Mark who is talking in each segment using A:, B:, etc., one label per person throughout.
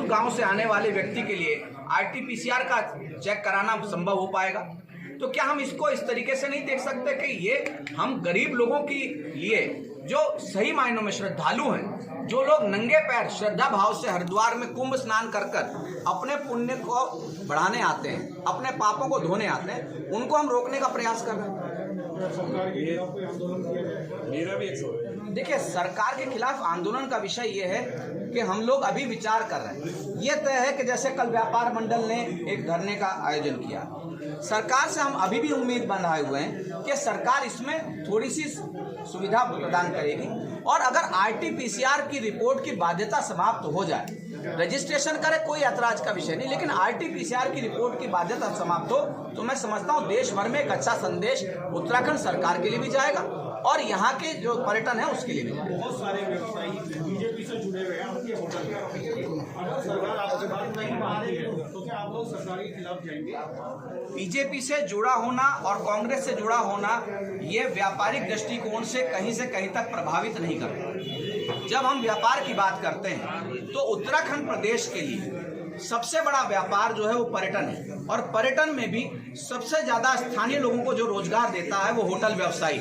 A: दूर गांव से आने वाले व्यक्ति के लिए RT-PCR का चेक कराना संभव हो पाएगा? तो क्या हम इसको इस तरीके से नहीं देख सकते कि ये हम गरीब लोगों के लिए, जो सही मायनों में श्रद्धालु हैं, जो लोग नंगे पैर श्रद्धा भाव से हरिद्वार में कुंभ स्नान कर अपने पुण्य को बढ़ाने आते हैं, अपने पापों को धोने आते हैं, उनको हम रोकने का प्रयास कर रहे हैं। देखिए, सरकार के खिलाफ आंदोलन का विषय ये है कि हम लोग अभी विचार कर रहे हैं। ये तय है कि जैसे कल व्यापार मंडल ने एक धरने का आयोजन किया, सरकार से हम अभी भी उम्मीद बनाए हुए हैं कि सरकार इसमें थोड़ी सी सुविधा प्रदान करेगी, और अगर RT-PCR की रिपोर्ट की बाध्यता समाप्त हो जाए, रजिस्ट्रेशन करे कोई ऐतराज का विषय नहीं, लेकिन RT-PCR की रिपोर्ट की बाध्यता समाप्त हो तो मैं समझता हूँ देश भर में एक अच्छा संदेश उत्तराखंड सरकार के लिए भी जाएगा और यहाँ के जो पर्यटन है उसके लिए भी जाएगा।
B: बहुत सारे व्यवसायी बीजेपी से जुड़े हुए हैं, उनके होटल अगर सरकार आपसे बात नहीं मानती है तो क्या आप लोग सरकार के खिलाफ जाएंगे?
A: बीजेपी से जुड़ा होना और कांग्रेस से जुड़ा होना ये व्यापारिक दृष्टिकोण से कहीं तक प्रभावित नहीं करता। जब हम व्यापार की बात करते हैं तो उत्तराखंड प्रदेश के लिए सबसे बड़ा व्यापार जो है वो पर्यटन है, और पर्यटन में भी सबसे ज्यादा स्थानीय लोगों को जो रोजगार देता है वो होटल व्यवसायी।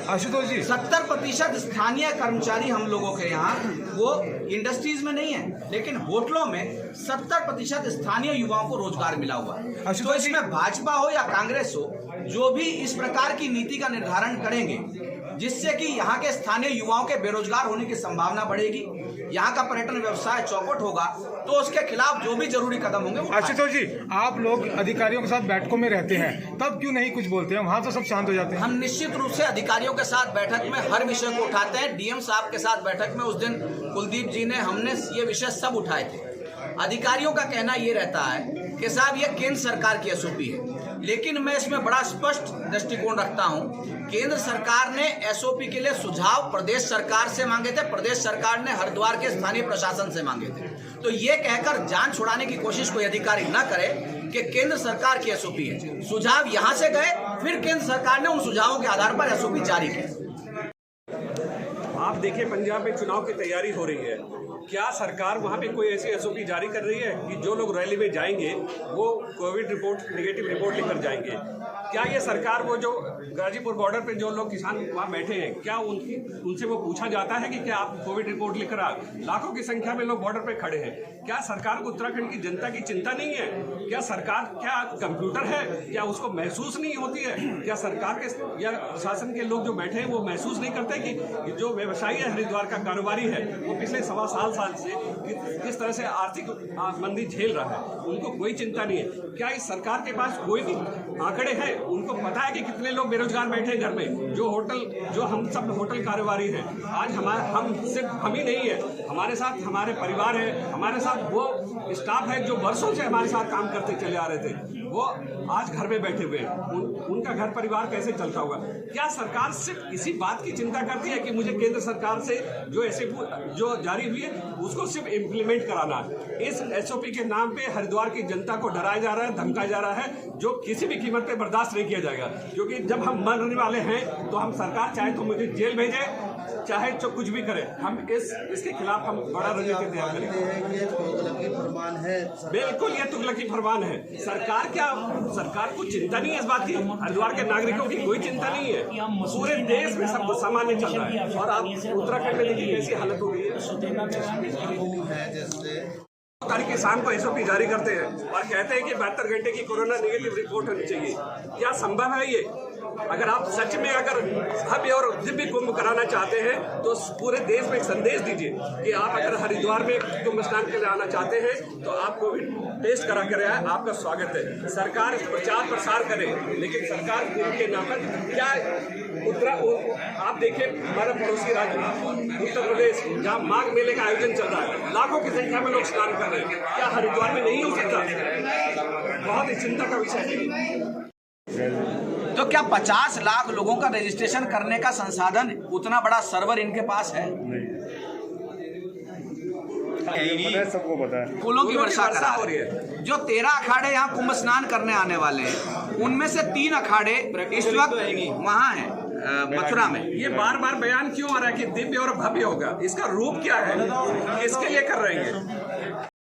C: आशुतोष जी,
A: 70% स्थानीय कर्मचारी हम लोगों के यहाँ वो इंडस्ट्रीज में नहीं है, लेकिन होटलों में 70% स्थानीय युवाओं को रोजगार मिला हुआ है। तो इसमें भाजपा हो या कांग्रेस हो, जो भी इस प्रकार की नीति का निर्धारण करेंगे जिससे कि यहाँ के स्थानीय युवाओं के बेरोजगार होने की संभावना बढ़ेगी, यहाँ का पर्यटन व्यवसाय चौपट होगा, तो उसके खिलाफ जो भी जरूरी कदम होंगे।
C: आशुतोष जी, आप लोग अधिकारियों के साथ बैठकों में रहते हैं, तब क्यों नहीं कुछ बोलते हैं? वहाँ तो सब शांत हो जाते हैं।
A: हम निश्चित रूप से अधिकारियों के साथ बैठक में हर विषय को उठाते हैं। DM साहब के साथ बैठक में उस दिन कुलदीप जी ने, हमने ये विषय सब उठाए थे। अधिकारियों का कहना ये रहता है कि साहब ये केंद्र सरकार की SOP है, लेकिन मैं इसमें बड़ा स्पष्ट दृष्टिकोण रखता हूं। केंद्र सरकार ने SOP के लिए सुझाव प्रदेश सरकार से मांगे थे, प्रदेश सरकार ने हरिद्वार के स्थानीय प्रशासन से मांगे थे। तो ये कहकर जान छुड़ाने की कोशिश कोई अधिकारी न करे कि केंद्र सरकार की SOP है। सुझाव यहां से गए, फिर केंद्र सरकार ने उन सुझावों के आधार पर SOP जारी की।
D: आप देखिए, पंजाब में चुनाव की तैयारी हो रही है, क्या सरकार वहाँ पे कोई ऐसी SOP जारी कर रही है कि जो लोग रैली में जाएंगे वो कोविड रिपोर्ट, नेगेटिव रिपोर्ट लेकर जाएंगे? क्या ये सरकार वो जो गाजीपुर बॉर्डर पे जो लोग किसान वहाँ बैठे हैं, क्या उनसे वो पूछा जाता है कि क्या आप कोविड रिपोर्ट लेकर आ? लाखों की संख्या में लोग बॉर्डर पे खड़े हैं। क्या सरकार को उत्तराखंड की जनता की चिंता नहीं है? क्या सरकार, क्या कंप्यूटर है, क्या उसको महसूस नहीं होती है? क्या सरकार के या शासन के लोग जो बैठे हैं वो महसूस नहीं करते कि जो व्यवसायी है, हरिद्वार का कारोबारी है, वो पिछले 1.25 साल से किस तरह से आर्थिक मंदी झेल रहा है? उनको कोई चिंता नहीं है। क्या इस सरकार के पास कोई भी आंकड़े हैं? उनको पता है कि कितने लोग बेरोजगार बैठे हैं घर में? जो हम सब होटल कारोबारी हैं, आज हम सिर्फ हम ही नहीं है, हमारे साथ हमारे परिवार है, हमारे साथ वो स्टाफ है जो वर्षों से हमारे साथ काम करते चले आ रहे थे, वो आज घर में बैठे हुए हैं। उनका घर परिवार कैसे चलता होगा? क्या सरकार सिर्फ इसी बात की चिंता करती है कि मुझे केंद्र सरकार से जो जारी हुई है उसको सिर्फ इम्प्लीमेंट कराना है? इस SOP के नाम पे हरिद्वार की जनता को डराया जा रहा है, धमकाया जा रहा है, जो किसी भी कीमत पे बर्दाश्त नहीं किया जाएगा। क्योंकि जब हम मरने वाले हैं तो हम सरकार चाहे तो मुझे जेल भेजे, चाहे जो कुछ भी करे, हम इसके खिलाफ हम बड़ा रणनीति तैयार करेंगे।
B: ये तुगलकी फरमान है।
D: बिल्कुल, ये तुगलकी फरमान है। सरकार को चिंता नहीं है इस बात की, हरिद्वार के नागरिकों की कोई चिंता नहीं है। पूरे देश में सब सामान्य चल रहा है, और आप उत्तराखंड में देखिए कैसी हालत हो गई है। तारीख की शाम को SOP जारी करते हैं और कहते हैं कि 72 घंटे की कोरोना नेगेटिव रिपोर्ट होनी चाहिए। क्या संभव है ये? अगर आप सच में अगर भव्य और दिव्य कुंभ कराना चाहते हैं तो पूरे देश में एक संदेश दीजिए कि आप अगर हरिद्वार में कुंभ स्नान के लिए आना चाहते हैं तो आप कोविड टेस्ट करा कर आए, आपका स्वागत है। सरकार इस प्रचार प्रसार करे, लेकिन सरकार के नाम पर क्या आप देखिए, हमारा पड़ोसी राज्य उत्तर प्रदेश, जहाँ माघ मेले का आयोजन चल रहा है, लाखों की संख्या में लोग स्नान कर रहे हैं, क्या हरिद्वार में नहीं हो सकता? बहुत ही चिंता का विषय है।
A: तो क्या 50 लाख लोगों का रजिस्ट्रेशन करने का संसाधन, उतना बड़ा सर्वर इनके पास है?
C: सबको पता है।
A: फूलों की वर्षा करा हो रही है। जो 13 अखाड़े यहाँ कुंभ स्नान करने आने वाले हैं, उनमें से 3 अखाड़े इस वक्त वहाँ हैं मथुरा में।
D: ये बार बार बयान क्यों आ रहा है कि दिव्य और भव्य होगा? इसका रूप क्या है? किसके लिए कर रहे हैं?